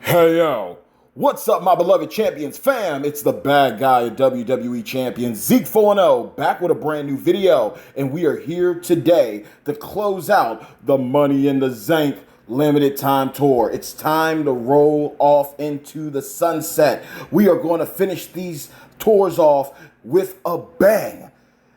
Hey yo, what's up my beloved champions fam? It's the bad guy of WWE champion Zeke 4-0 back with a brand new video, and we are here today to close out the Money in the ZAYN-K limited time tour. It's time to roll off into the sunset. We are going to finish these tours off with a bang.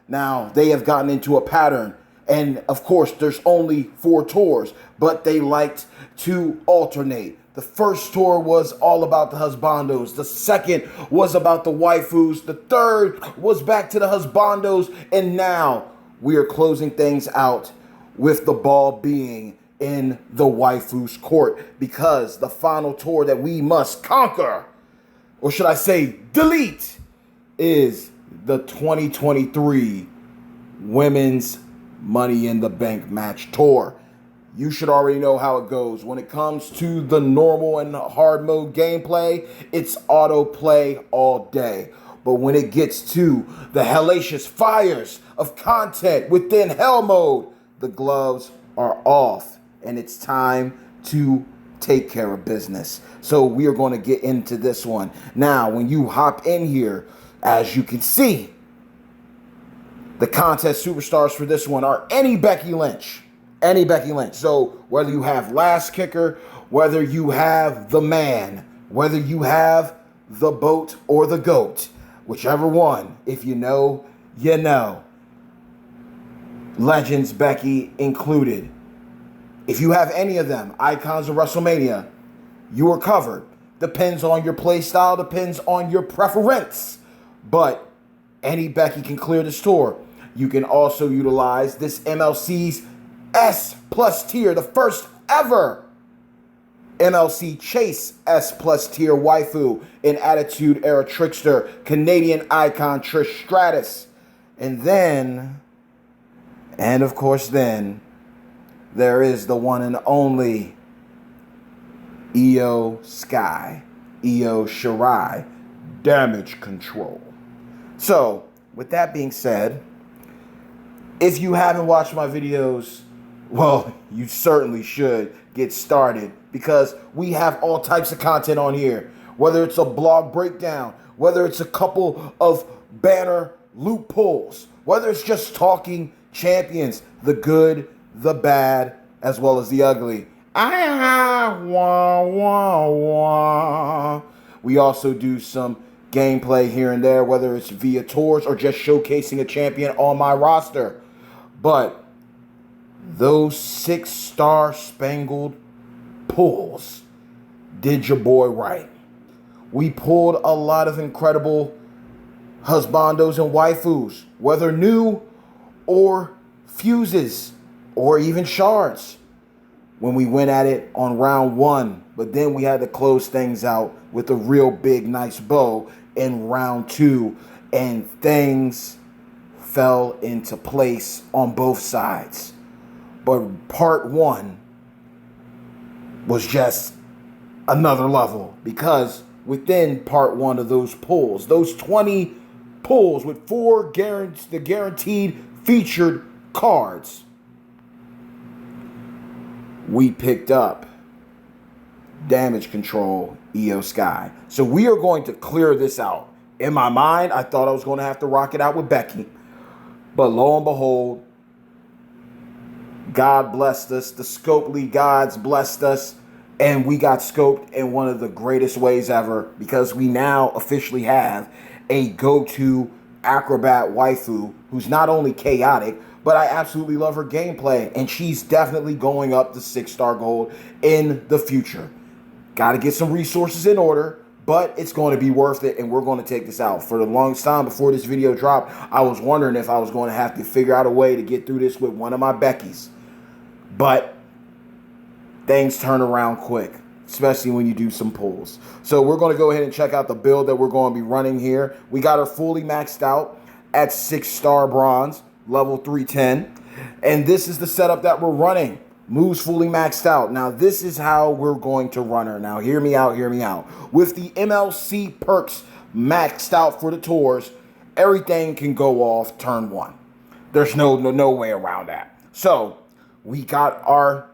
Now, they have gotten into a pattern, and of course, there's only 4 tours, but they liked to alternate. The first tour was all about the husbandos. The second was about the waifus. The third was back to the husbandos. And now we are closing things out with the ball being in the waifu's court, because the final tour that we must conquer, or should I say delete, is the 2023 Women's Money in the Bank match tour. You should already know how it goes. When it comes to the normal and hard mode gameplay, it's auto play all day. But when it gets to the hellacious fires of content within hell mode, the gloves are off and it's time to take care of business. So we are going to get into this one. Now, when you hop in here, as you can see, the contest superstars for this one are any Becky Lynch. Any Becky Lynch. So whether you have Last Kicker, whether you have the man, whether you have the boat or the goat, whichever one, if you know, you know. Legends Becky included. If you have any of them, icons of WrestleMania, you are covered. Depends on your play style, depends on your preference. But any Becky can clear this tour. You can also utilize this MLC's S+ tier, the first ever MLC Chase S+ tier waifu, in Attitude Era Trickster, Canadian icon Trish Stratus. And of course, there is the one and only Io Sky, Io Shirai, Damage Control. So, with that being said, if you haven't watched my videos, well, you certainly should get started, because we have all types of content on here. Whether it's a blog breakdown, whether it's a couple of banner loopholes, whether it's just talking champions, the good, the bad, as well as the ugly. We also do some gameplay here and there, whether it's via tours or just showcasing a champion on my roster. But those 6-star spangled pulls did your boy right. We pulled a lot of incredible husbandos and waifus, whether new or fuses or even shards, when we went at it on round 1. But then we had to close things out with a real big nice bow in round 2, and things fell into place on both sides. But part 1 was just another level, because within part 1 of those pulls, those 20 pulls with 4 guaranteed featured cards, we picked up Damage Control, Io Sky. So we are going to clear this out. In my mind, I thought I was going to have to rock it out with Becky. But lo and behold, God blessed us. The Scopely gods blessed us. And we got scoped in one of the greatest ways ever, because we now officially have a go-to acrobat waifu who's not only chaotic, but I absolutely love her gameplay. And she's definitely going up the 6-star gold in the future. Got to get some resources in order, but it's going to be worth it, and we're going to take this out. For the longest time before this video dropped, I was wondering if I was going to have to figure out a way to get through this with one of my Beckys. But things turn around quick, especially when you do some pulls. So we're going to go ahead and check out the build that we're going to be running here. We got her fully maxed out at 6-star bronze, level 310. And this is the setup that we're running. Moves fully maxed out. Now, this is how we're going to run her. Now, hear me out, hear me out. With the MLC perks maxed out for the tours, everything can go off turn 1. There's no way around that. So, we got our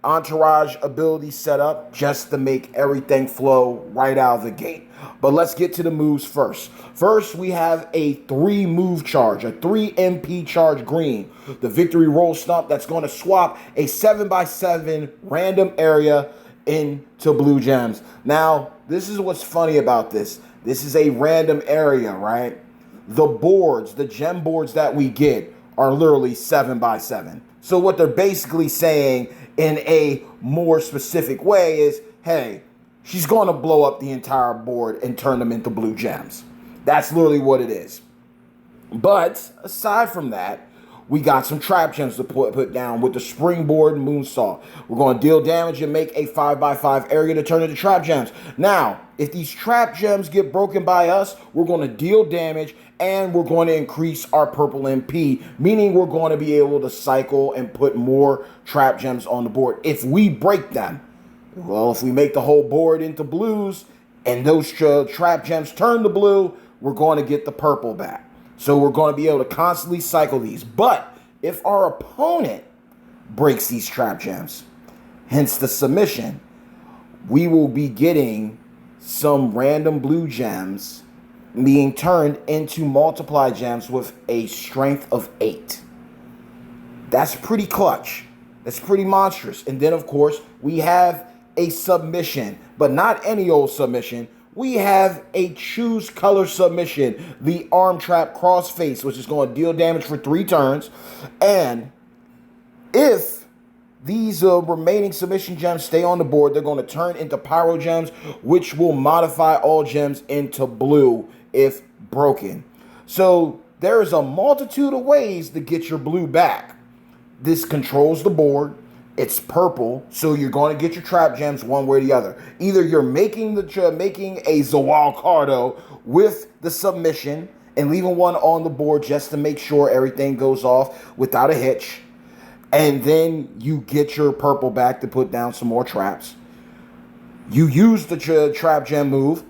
entourage ability set up just to make everything flow right out of the gate. But let's get to the moves first. First, we have a 3-move charge, a 3 MP charge green. The victory roll stump that's going to swap a 7x7 random area into blue gems. Now, this is what's funny about this. This is a random area, right? The boards, the gem boards that we get are literally 7x7. So what they're basically saying in a more specific way is, hey, she's going to blow up the entire board and turn them into blue gems. That's literally what it is. But aside from that, we got some trap gems to put down with the springboard moonsault. We're going to deal damage and make a 5x5 area to turn into trap gems. Now, if these trap gems get broken by us, we're going to deal damage and we're going to increase our purple MP, meaning we're going to be able to cycle and put more trap gems on the board. If we break them, well, if we make the whole board into blues and those trap gems turn to blue, we're going to get the purple back. So we're going to be able to constantly cycle these. But if our opponent breaks these trap gems, hence the submission, we will be getting some random blue gems being turned into multiply gems with a strength of 8. That's pretty clutch. That's pretty monstrous. And then, of course, we have a submission, but not any old submission. We have a choose color submission, the arm trap crossface, which is going to deal damage for 3 turns. And if these remaining submission gems stay on the board, they're going to turn into pyro gems, which will modify all gems into blue if broken. So there is a multitude of ways to get your blue back. This controls the board. It's purple, so you're going to get your trap gems one way or the other. Either you're making a ZAYN-K with the submission and leaving one on the board just to make sure everything goes off without a hitch, and then you get your purple back to put down some more traps. You use the trap gem move.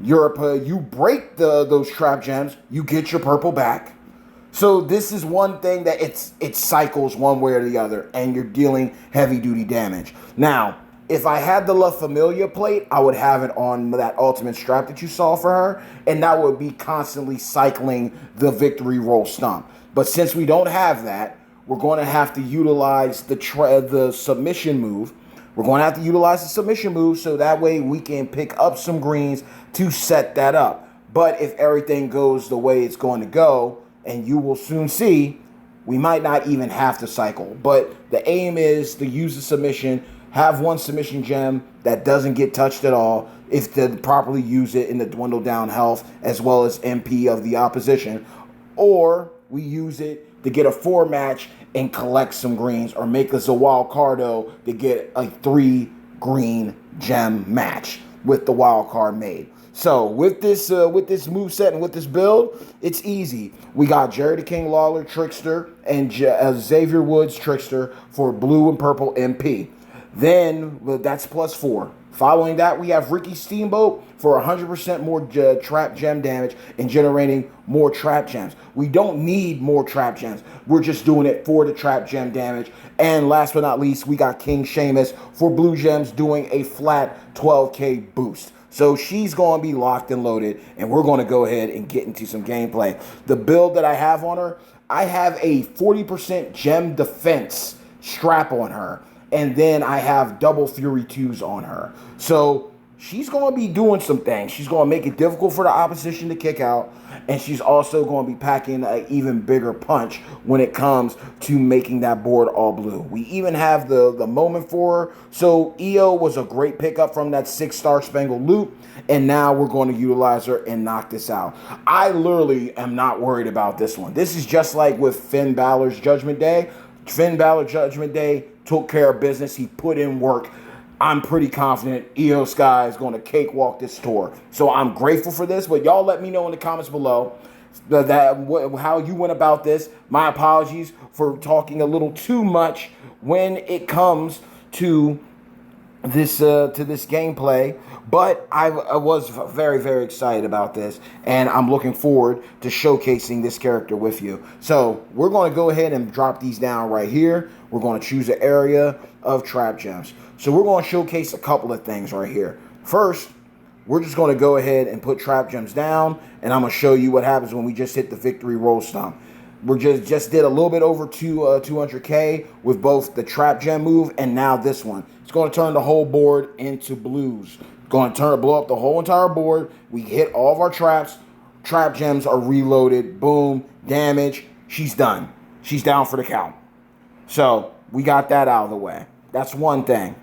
You break those trap gems. You get your purple back. So this is one thing that it cycles one way or the other, and you're dealing heavy-duty damage. Now, if I had the La Familia plate, I would have it on that ultimate strap that you saw for her, and that would be constantly cycling the victory roll stomp. But since we don't have that, we're going to have to utilize the submission move. We're going to have to utilize the submission move so that way we can pick up some greens to set that up. But if everything goes the way it's going to go, and you will soon see, we might not even have to cycle. But the aim is to use the submission, have one submission gem that doesn't get touched at all, if to properly use it in the dwindle down health as well as MP of the opposition. Or we use it to get a 4 match and collect some greens, or make a ZAYN-K to get a 3 green gem match with the wild card made. So with this moveset and with this build, it's easy. We got Jerry the King Lawler Trickster and Xavier Woods Trickster for blue and purple MP. Then that's +4. Following that, we have Ricky Steamboat for 100% more trap gem damage and generating more trap gems. We don't need more trap gems. We're just doing it for the trap gem damage. And last but not least, we got King Sheamus for blue gems doing a flat 12K boost. So she's going to be locked and loaded, and we're going to go ahead and get into some gameplay. The build that I have on her, I have a 40% gem defense strap on her, and then I have double Fury 2s on her. So she's going to be doing some things. She's going to make it difficult for the opposition to kick out, and she's also going to be packing an even bigger punch when it comes to making that board all blue. We even have the moment for her. So EO was a great pickup from that 6-star Spangled Loop, and now we're going to utilize her and knock this out. I literally am not worried about this one. This is just like with Finn Balor's Judgment Day. Finn Balor Judgment Day took care of business. He put in work. I'm pretty confident Io Sky is going to cakewalk this tour. So I'm grateful for this, but y'all let me know in the comments below how you went about this. My apologies for talking a little too much when it comes to this gameplay, but I was very, very excited about this, and I'm looking forward to showcasing this character with you. So we're going to go ahead and drop these down right here. We're going to choose an area of trap gems. So we're going to showcase a couple of things right here. First, we're just going to go ahead and put trap gems down, and I'm going to show you what happens when we just hit the victory roll stump. We just did a little bit over 200K with both the trap gem move and now this one. It's going to turn the whole board into blues. Going to blow up the whole entire board. We hit all of our traps. Trap gems are reloaded. Boom. Damage. She's done. She's down for the count. So we got that out of the way. That's one thing.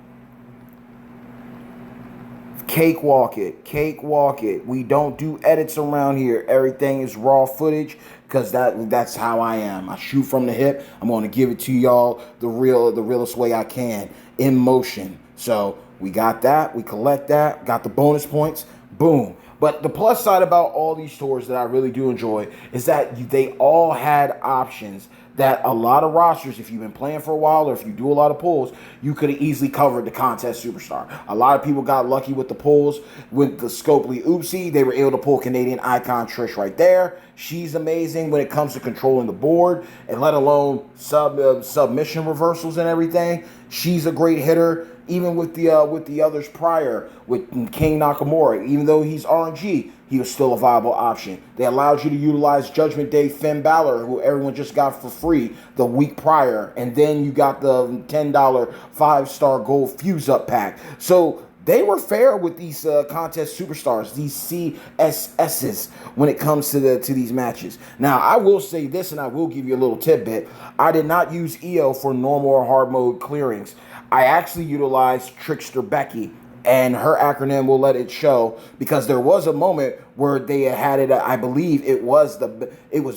Cakewalk it. Cakewalk it. We don't do edits around here. Everything is raw footage because that's how I am. I shoot from the hip. I'm going to give it to y'all the realest way I can in motion. So we got that. We collect that. Got the bonus points. Boom. But the plus side about all these tours that I really do enjoy is that they all had options that a lot of rosters, if you've been playing for a while or if you do a lot of pulls, you could have easily covered the contest superstar. A lot of people got lucky with the pulls. With the Scopely Oopsie, they were able to pull Canadian Icon Trish right there. She's amazing when it comes to controlling the board, and let alone submission reversals and everything. She's a great hitter. Even with the others prior, with King Nakamura, even though he's RNG, he was still a viable option. They allowed you to utilize Judgment Day Finn Balor, who everyone just got for free the week prior, and then you got the $10 5-star gold fuse up pack. So they were fair with these contest superstars, these CSSs, when it comes to these matches. Now, I will say this, and I will give you a little tidbit. I did not use EO for normal or hard mode clearings. I actually utilized Trickster Becky, and her acronym will let it show, because there was a moment where they had it. I believe it was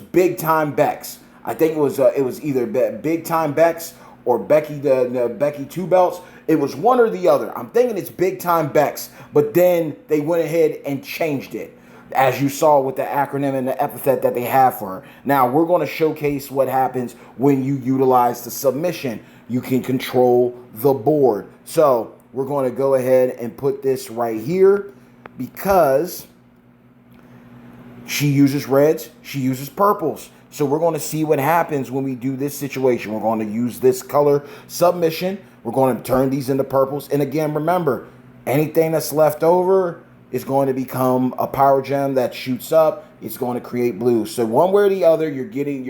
Big Time Bex. I think it was either Big Time Bex or Becky Becky Two Belts. It was one or the other. I'm thinking it's Big Time Bex, but then they went ahead and changed it, as you saw with the acronym and the epithet that they have for her. Now, we're going to showcase what happens when you utilize the submission. You can control the board. So we're going to go ahead and put this right here, because she uses reds, she uses purples. So we're going to see what happens when we do this situation. We're going to use this color submission. We're going to turn these into purples. And again, remember, anything that's left over is going to become a power gem that shoots up. It's going to create blue. So one way or the other, you're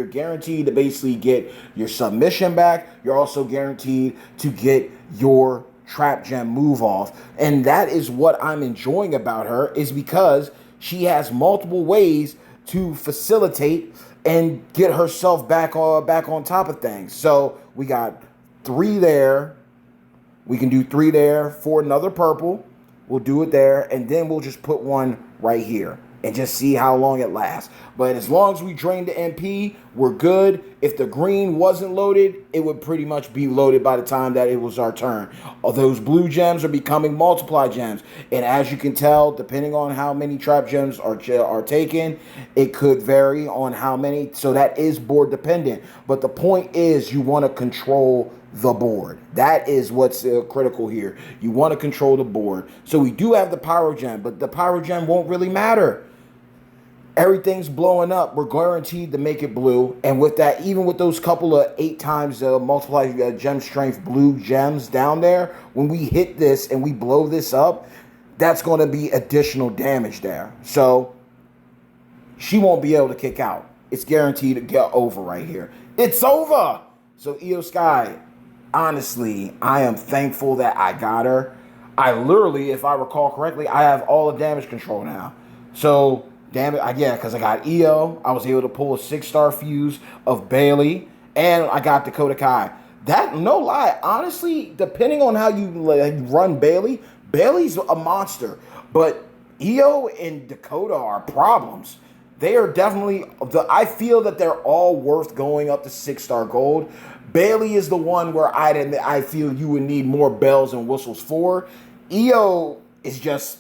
guaranteed to basically get your submission back. You're also guaranteed to get your trap gem move off. And that is what I'm enjoying about her, is because she has multiple ways to facilitate and get herself back on top of things. So we got 3 there. We can do 3 there for another purple. We'll do it there, and then we'll just put one right here and just see how long it lasts. But as long as we drain the MP, we're good. If the green wasn't loaded, it would pretty much be loaded by the time that it was our turn. Those blue gems are becoming multiply gems. And as you can tell, depending on how many trap gems are taken, it could vary on how many. So that is board dependent. But the point is, you want to control the board. That is what's critical here. You want to control the board. So we do have the pyro gem, but the pyro gem won't really matter. Everything's blowing up. We're guaranteed to make it blue. And with that, even with those couple of 8 times multiply gem strength blue gems down there, when we hit this and we blow this up, that's going to be additional damage there. So she won't be able to kick out. It's guaranteed to get over right here. It's over. So Io Sky, honestly, I am thankful that I got her. I literally, if I recall correctly, I have all the damage control now. So, damn it, yeah, because I got EO. I was able to pull a 6-star fuse of Bailey, and I got Dakota Kai. That, no lie, honestly, depending on how you run Bailey, Bailey's a monster. But EO and Dakota are problems. They are definitely, I feel that they're all worth going up to 6-star gold. Bailey is the one where I feel you would need more bells and whistles for. EO is just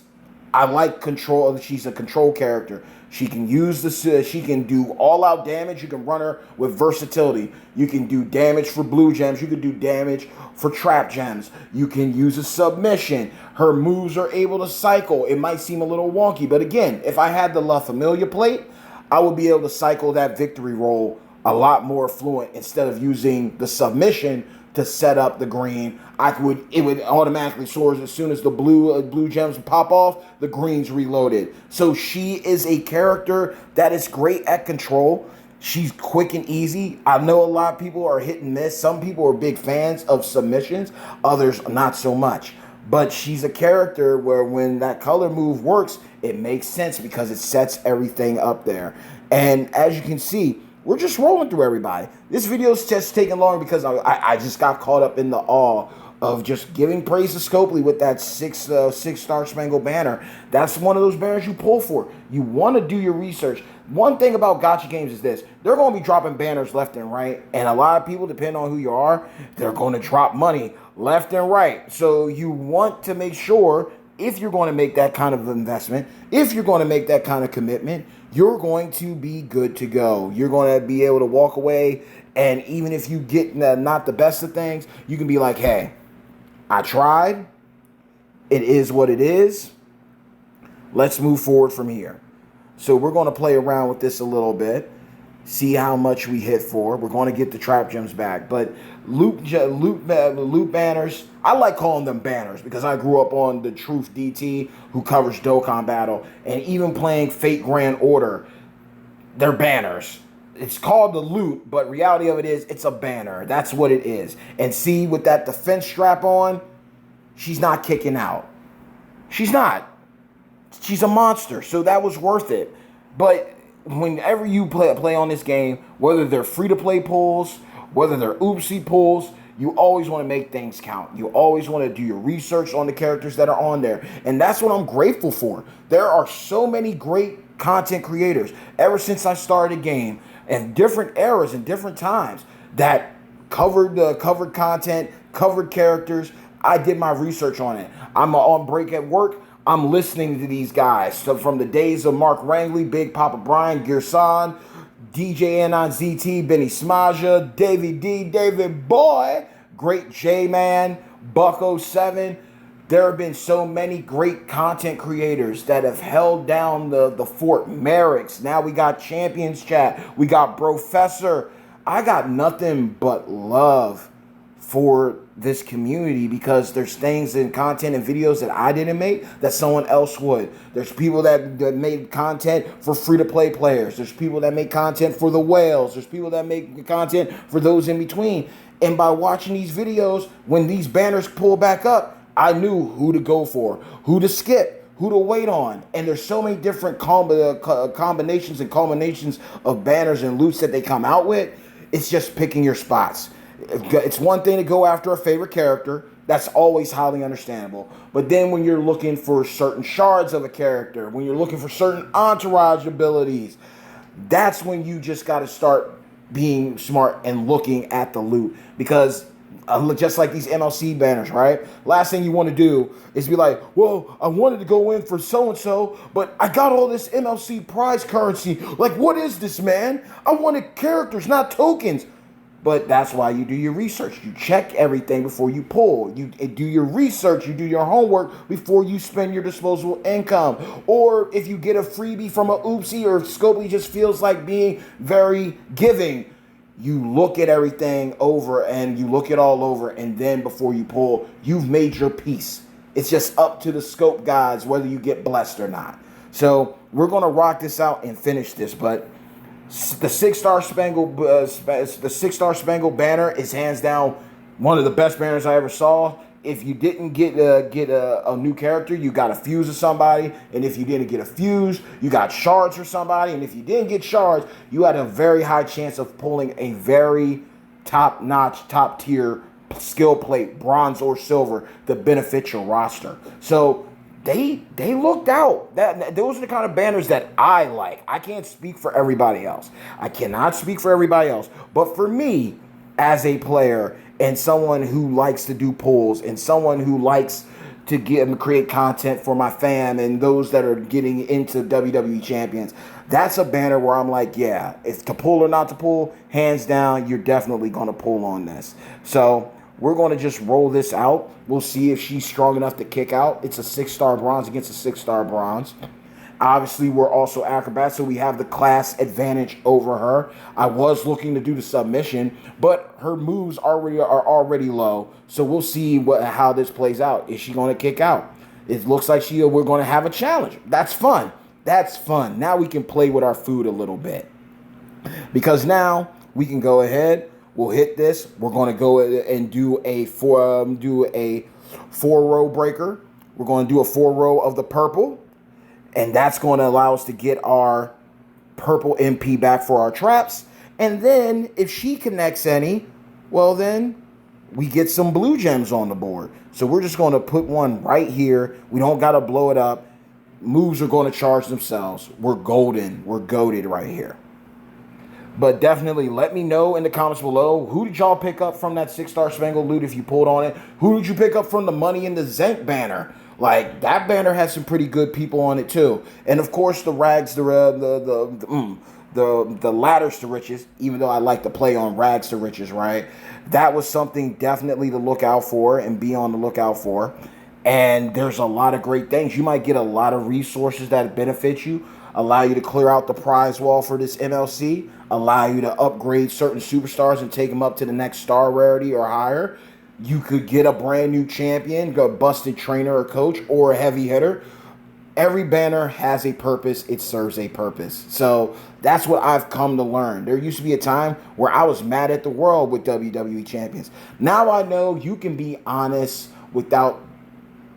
I like control. She's a control character. She can use the. She can do all-out damage. You can run her with versatility. You can do damage for blue gems. You can do damage for trap gems. You can use a submission. Her moves are able to cycle. It might seem a little wonky, but again, if I had the La Familia plate, I would be able to cycle that victory roll a lot more fluent instead of using the submission to set up the green. It would automatically soar as soon as the blue gems pop off, the green's reloaded. So she is a character that is great at control. She's quick and easy. I know a lot of people are hit and miss. Some people are big fans of submissions, others not so much. But she's a character where when that color move works, it makes sense because it sets everything up there. And as you can see, we're just rolling through everybody. This video is just taking long because I just got caught up in the awe of just giving praise to Scopely with that six-star Spangled Banner. That's one of those banners you pull for. You want to do your research. One thing about gacha games is this. They're going to be dropping banners left and right. And a lot of people, depending on who you are, they're going to drop money left and right. So you want to make sure if you're going to make that kind of investment, if you're going to make that kind of commitment, you're going to be good to go. You're going to be able to walk away, and even if you get not the best of things, you can be like, hey, I tried. It is what it is. Let's move forward from here. So we're going to play around with this a little bit, see how much we hit for. We're going to get the trap gems back. But loot banners, I like calling them banners because I grew up on the Truth DT who covers Dokkan Battle. And even playing Fate Grand Order, they're banners. It's called the loot, but reality of it is it's a banner. That's what it is. And see, with that defense strap on, she's not kicking out. She's not. She's a monster, so that was worth it. But whenever you play on this game, whether they're free-to-play pulls, whether they're oopsie pulls, you always want to make things count. You always want to do your research on the characters that are on there. And that's what I'm grateful for. There are so many great content creators ever since I started the game and different eras and different times that covered content, covered characters. I did my research on it. I'm on break at work. I'm listening to these guys. So from the days of Mark Rangley, Big Papa Brian, Girsan, DJ N on ZT, Benny Smaja, Davey D, David Boy, Great J-Man, Buck 07. There have been so many great content creators that have held down the fort. Merrick's. Now we got Champions Chat. We got Professor. I got nothing but love for this community because there's things in content and videos that I didn't make that someone else would. There's people that made content for free-to-play players. There's people that make content for the whales. There's people that make content for those in between. And by watching these videos, when these banners pull back up, I knew who to go for, who to skip, who to wait on. And there's so many different combinations and culminations of banners and loots that they come out with. It's just picking your spots. It's one thing to go after a favorite character. That's always highly understandable. But then when you're looking for certain shards of a character, when you're looking for certain entourage abilities, that's when you just got to start being smart and looking at the loot. Because just like these MLC banners, right? Last thing you want to do is be like, well, I wanted to go in for so-and-so, but I got all this MLC prize currency. Like, what is this, man? I wanted characters, not tokens. But that's why you do your research. You check everything before you pull. You do your research. You do your homework before you spend your disposable income. Or if you get a freebie from a oopsie or if Scopely just feels like being very giving, you look at everything over and you look it all over. And then before you pull, you've made your peace. It's just up to the scope guys whether you get blessed or not. So we're going to rock this out and finish this. But the six-star Spangled Banner is hands down one of the best banners I ever saw. If you didn't get a new character, you got a fuse of somebody, and if you didn't get a fuse, you got shards for somebody, and if you didn't get shards, you had a very high chance of pulling a very top-notch, top-tier skill plate, bronze or silver, to benefit your roster. So they looked out. Those are the kind of banners that I like. I can't speak for everybody else. I cannot speak for everybody else. But for me, as a player and someone who likes to do pulls and someone who likes to get and create content for my fam and those that are getting into WWE champions. That's a banner where I'm like, yeah, if to pull or not to pull, hands down, you're definitely going to pull on this. So we're going to just roll this out. We'll see if she's strong enough to kick out. It's a 6-star bronze against a 6-star bronze. Obviously, we're also acrobats, so we have the class advantage over her. I was looking to do the submission, but her moves are already low. So we'll see how this plays out. Is she going to kick out? It looks like we're going to have a challenge. That's fun. That's fun. Now we can play with our food a little bit. Because now we can go ahead. We'll hit this. We're going to go and do a 4-row breaker. We're going to do a 4-row of the purple. And that's going to allow us to get our purple MP back for our traps. And then if she connects any, well, then we get some blue gems on the board. So we're just going to put one right here. We don't got to blow it up. Moves are going to charge themselves. We're golden. We're goated right here. But definitely let me know in the comments below, who did y'all pick up from that 6-star Spangled Loot if you pulled on it? Who did you pick up from the Money in the ZAYN-K banner? Like, that banner has some pretty good people on it too. And of course, the rags, the ladders to riches, even though I like to play on rags to riches, right? That was something definitely to look out for and be on the lookout for. And there's a lot of great things. You might get a lot of resources that benefit you, allow you to clear out the prize wall for this MLC, allow you to upgrade certain superstars and take them up to the next star rarity or higher. You could get a brand new champion, a busted trainer or coach, or a heavy hitter. Every banner has a purpose. It serves a purpose. So that's what I've come to learn. There used to be a time where I was mad at the world with WWE champions. Now I know you can be honest without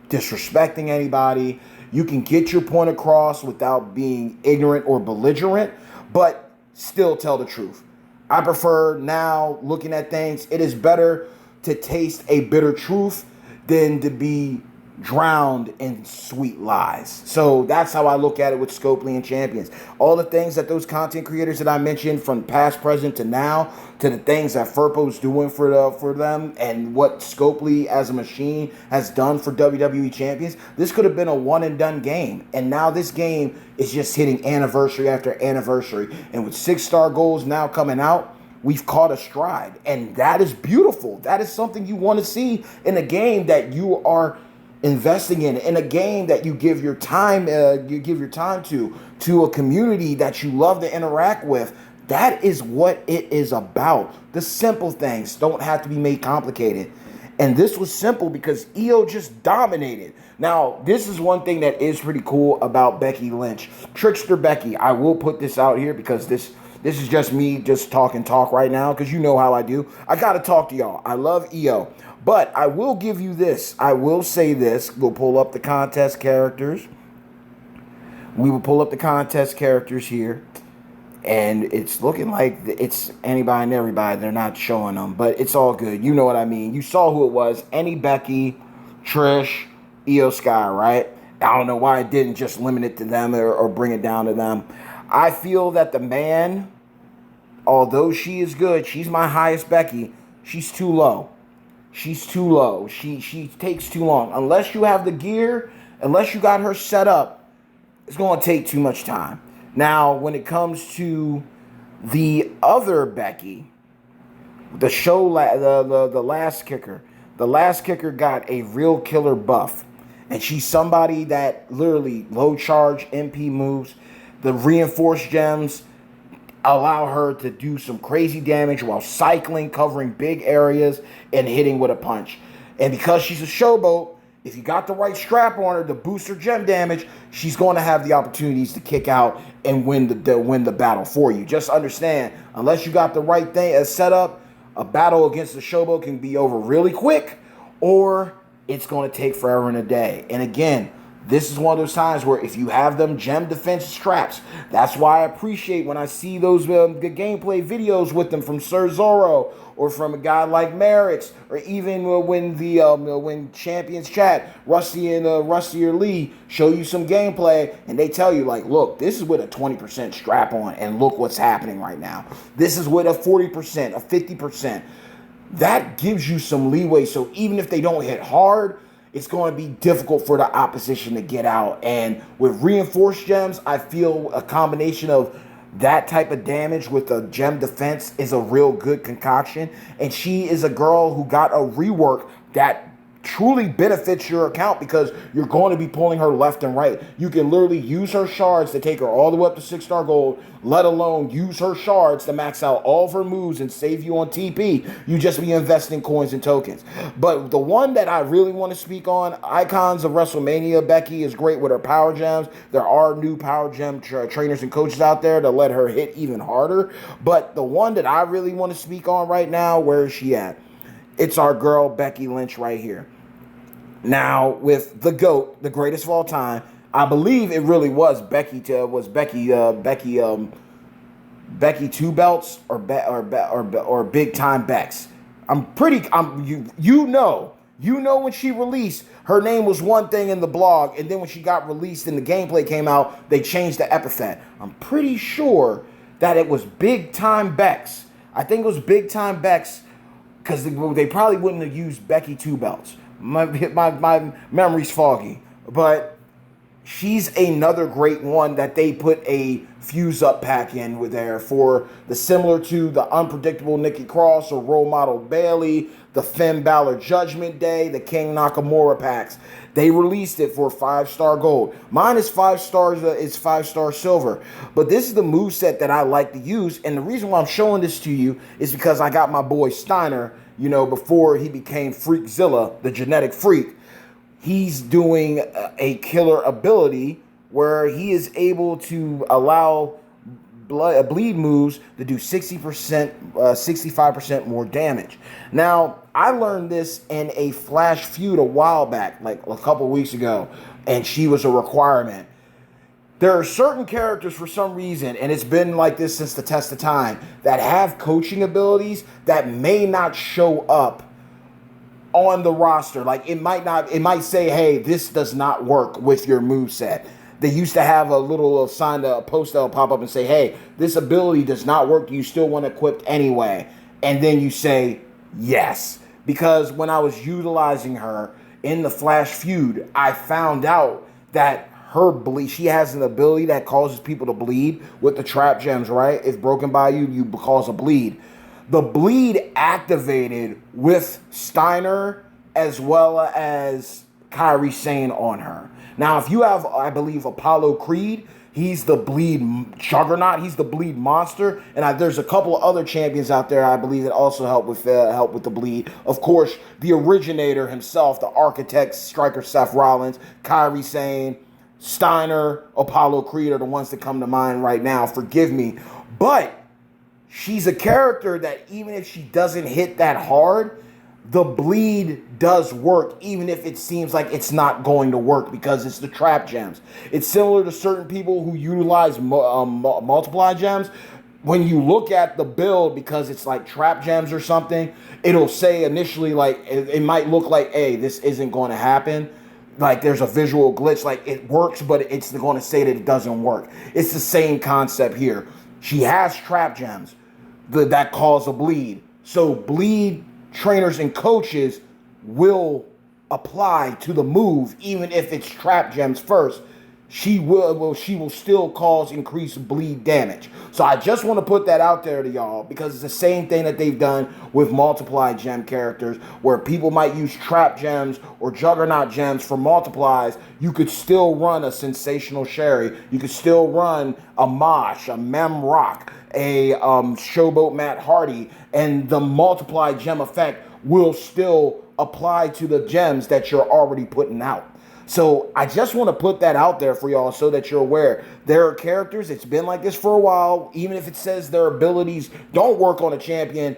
disrespecting anybody. You can get your point across without being ignorant or belligerent, but still tell the truth. I prefer now, looking at things, it is better to taste a bitter truth than to be drowned in sweet lies. So that's how I look at it with Scopely and Champions. All the things that those content creators that I mentioned from past, present to now, to the things that Furpo's doing for them, and what Scopely as a machine has done for WWE champions, this could have been a one and done game. And now this game is just hitting anniversary after anniversary. And with 6-star goals now coming out, we've caught a stride, and that is beautiful. That is something you want to see in a game that you are investing in a game that you give your time, to a community that you love to interact with. That is what it is about. The simple things don't have to be made complicated. And this was simple because EO just dominated. Now, this is one thing that is pretty cool about Becky Lynch. Trickster Becky, I will put this out here because this is just me just talk right now, because you know how I do. I got to talk to y'all. I love EO. But I will give you this. I will say this. We'll pull up the contest characters. We will pull up the contest characters here. And it's looking like it's anybody and everybody. They're not showing them. But it's all good. You know what I mean. You saw who it was. Any Becky, Trish, EO Sky, right? I don't know why I didn't just limit it to them or bring it down to them. I feel that the man, although she is good, she's my highest Becky, she's too low. She's too low. She takes too long. Unless you have the gear, unless you got her set up, it's going to take too much time. Now, when it comes to the other Becky, the last kicker got a real killer buff. And she's somebody that literally low charge MP moves. The reinforced gems allow her to do some crazy damage while cycling, covering big areas, and hitting with a punch. And because she's a showboat, if you got the right strap on her to boost her gem damage, she's going to have the opportunities to kick out and win the battle for you. Just understand, unless you got the right thing as set up, a battle against the showboat can be over really quick, or it's going to take forever and a day. And again, this is one of those times where if you have them gem defense straps, that's why I appreciate when I see those good gameplay videos with them from Sir Zorro or from a guy like Merrick's, or even when Champions Chat, Rusty or Lee show you some gameplay and they tell you like, look, this is with a 20% strap on and look what's happening right now. This is with a 40%, a 50%. That gives you some leeway. So even if they don't hit hard, it's going to be difficult for the opposition to get out. And with reinforced gems, I feel a combination of that type of damage with a gem defense is a real good concoction. And she is a girl who got a rework that truly benefits your account because you're going to be pulling her left and right. You can literally use her shards to take her all the way up to 6-star gold, let alone use her shards to max out all of her moves and save you on TP. You just be investing coins and tokens. But the one that I really want to speak on, Icons of WrestleMania, Becky is great with her power gems. There are new power gem trainers and coaches out there to let her hit even harder. But the one that I really want to speak on right now, where is she at? It's our girl Becky Lynch right here. Now, with the GOAT, the greatest of all time, I believe it really was Becky two belts or big time Bex. You know when she released, her name was one thing in the blog, and then when she got released and the gameplay came out, they changed the epithet. I'm pretty sure that it was big time Bex. I think it was big time Bex because they probably wouldn't have used Becky two belts. My memory's foggy, but she's another great one that they put a fuse up pack in with there for the similar to the unpredictable Nikki Cross or role model Bailey, the Finn Balor Judgment Day, the King Nakamura packs. They released it for 5-star gold. Mine is 5 stars. It's 5-star silver. But this is the moveset that I like to use, and the reason why I'm showing this to you is because I got my boy Steiner. You know, before he became Freakzilla, the genetic freak, he's doing a killer ability where he is able to allow bleed moves to do 60%, 65% more damage. Now, I learned this in a Flash feud a while back, like a couple weeks ago, and she was a requirement. There are certain characters for some reason, and it's been like this since the test of time, that have coaching abilities that may not show up on the roster. Like it might say, hey, this does not work with your moveset. They used to have a little sign, a post that'll pop up and say, hey, this ability does not work. Do you still want it equipped anyway? And then you say yes. Because when I was utilizing her in the Flash feud, I found out that her bleed, she has an ability that causes people to bleed with the trap gems, right? If broken by you, you cause a bleed. The bleed activated with Steiner as well as Kairi Sane on her. Now, if you have, I believe, Apollo Creed, he's the bleed juggernaut. He's the bleed monster. And there's a couple of other champions out there, I believe, that also help with the bleed. Of course, the originator himself, the architect, striker Seth Rollins, Kairi Sane, Steiner, Apollo Creed are the ones that come to mind right now. Forgive me. But she's a character that even if she doesn't hit that hard, the bleed does work, even if it seems like it's not going to work because it's the trap gems. It's similar to certain people who utilize multiply gems. When you look at the build, because it's like trap gems or something, it'll say initially, like, it might look like, hey, this isn't going to happen. Like there's a visual glitch, like it works, but it's going to say that it doesn't work. It's the same concept here. She has trap gems that cause a bleed. So bleed trainers and coaches will apply to the move, even if it's trap gems first. She will still cause increased bleed damage. So I just want to put that out there to y'all because it's the same thing that they've done with multiply gem characters where people might use trap gems or juggernaut gems for multiplies. You could still run a Sensational Sherry. You could still run a Mosh, a Mem Rock, a Showboat Matt Hardy, and the multiply gem effect will still apply to the gems that you're already putting out. So I just want to put that out there for y'all so that you're aware. There are characters, it's been like this for a while. Even if it says their abilities don't work on a champion,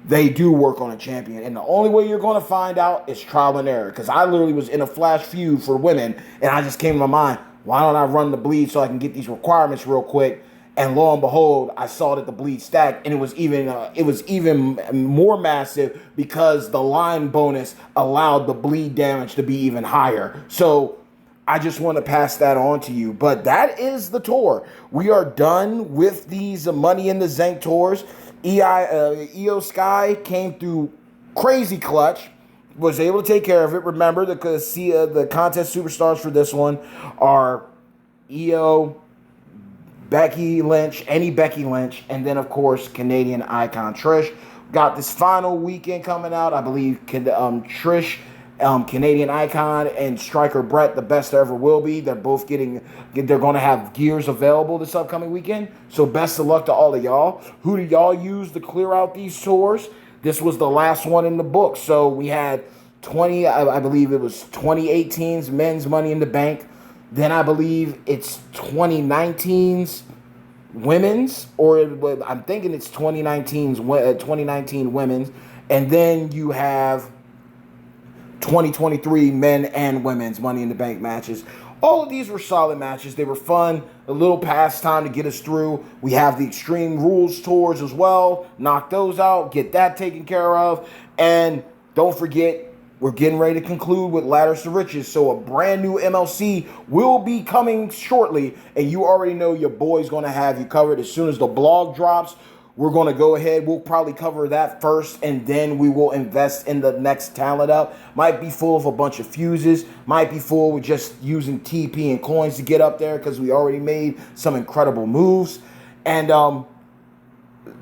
they do work on a champion. And the only way you're going to find out is trial and error. Because I literally was in a Flash feud for women, and I just came to my mind, why don't I run the bleed so I can get these requirements real quick? And lo and behold, I saw that the bleed stacked, and it was even more massive because the line bonus allowed the bleed damage to be even higher. So I just want to pass that on to you. But that is the tour. We are done with these Money in the Zank tours. Io Sky came through crazy clutch. was able to take care of it. Remember, the contest superstars for this one are Io, Becky Lynch, Becky Lynch, and then, of course, Canadian icon Trish. Got this final weekend coming out. I believe Trish, Canadian icon, and striker Brett, the best there ever will be. They're going to have gears available this upcoming weekend. So best of luck to all of y'all. Who do y'all use to clear out these tours? This was the last one in the book. So we had I believe it was 2018's men's Money in the Bank. Then I believe it's 2019's women's, or I'm thinking it's 2019 women's, and then you have 2023 men and women's Money in the Bank matches. All of these were solid matches. They were fun, a little pastime to get us through. We have the Extreme Rules tours as well. Knock those out, get that taken care of, and don't forget, we're getting ready to conclude with Ladders to Riches. So a brand new MLC will be coming shortly. And you already know your boy's going to have you covered. As soon as the blog drops, we're going to go ahead. We'll probably cover that first. And then we will invest in the next talent up. Might be full of a bunch of fuses. Might be full with just using TP and coins to get up there, because we already made some incredible moves. And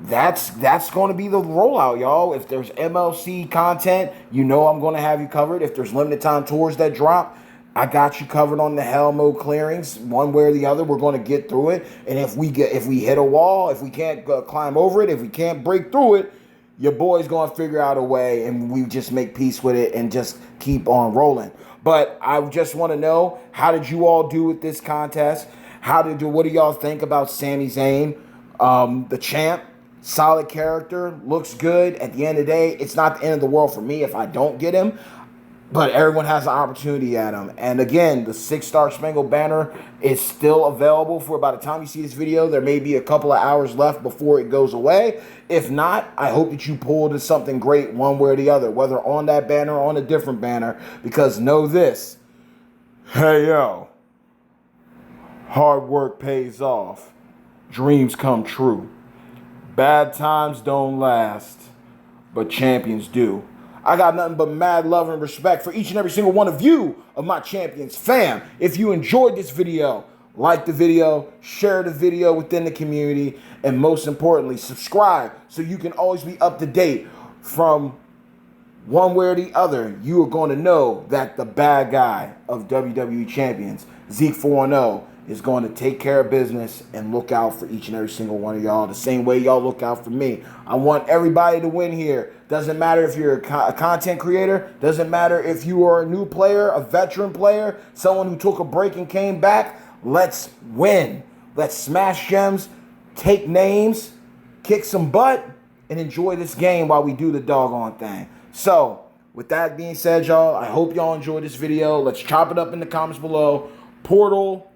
that's going to be the rollout, y'all. If there's MLC content, you know I'm going to have you covered. If there's limited time tours that drop, I got you covered on the hell mode clearings. One way or the other, we're going to get through it. And if we hit a wall, if we can't climb over it, if we can't break through it, your boy's going to figure out a way, and we just make peace with it and just keep on rolling. But I just want to know, how did you all do with this contest? What do y'all think about Sami Zayn, the champ? Solid character, looks good. At the end of the day, it's not the end of the world for me if I don't get him, but everyone has an opportunity at him. And again, the 6-star Spangled Banner is still available for, by the time you see this video, there may be a couple of hours left before it goes away. If not, I hope that you pulled in something great one way or the other, whether on that banner or on a different banner, because know this. Hey, yo. Hard work pays off. Dreams come true. Bad times don't last, but champions do. I got nothing but mad love and respect for each and every single one of you, of my champions fam. If you enjoyed this video, like the video, share the video within the community, and most importantly, subscribe so you can always be up to date. From one way or the other, you are going to know that the bad guy of WWE Champions, Zeke 4-0, is going to take care of business and look out for each and every single one of y'all the same way y'all look out for me. I want everybody to win here. Doesn't matter if you're a content creator. Doesn't matter if you are a new player, a veteran player, someone who took a break and came back. Let's win. Let's smash gems, take names, kick some butt, and enjoy this game while we do the doggone thing. So, with that being said, y'all, I hope y'all enjoyed this video. Let's chop it up in the comments below. Portal,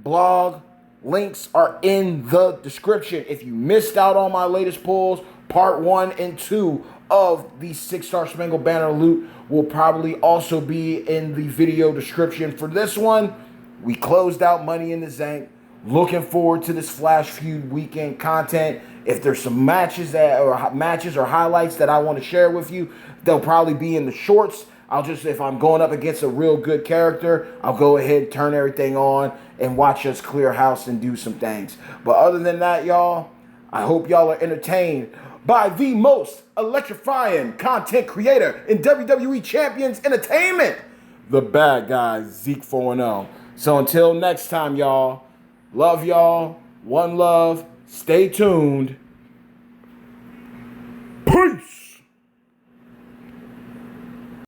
blog, links are in the description. If you missed out on my latest polls, part 1 and 2 of the 6-star Spangled Banner loot will probably also be in the video description. For this one, we closed out Money in the Bank. Looking forward to this Flash Feud weekend content. If there's some matches or highlights that I want to share with you, they'll probably be in the shorts. If I'm going up against a real good character, I'll go ahead, turn everything on, and watch us clear house and do some things. But other than that, y'all, I hope y'all are entertained by the most electrifying content creator in WWE Champions Entertainment, the bad guy, Zeke 4-0. So until next time, y'all, love y'all, one love, stay tuned.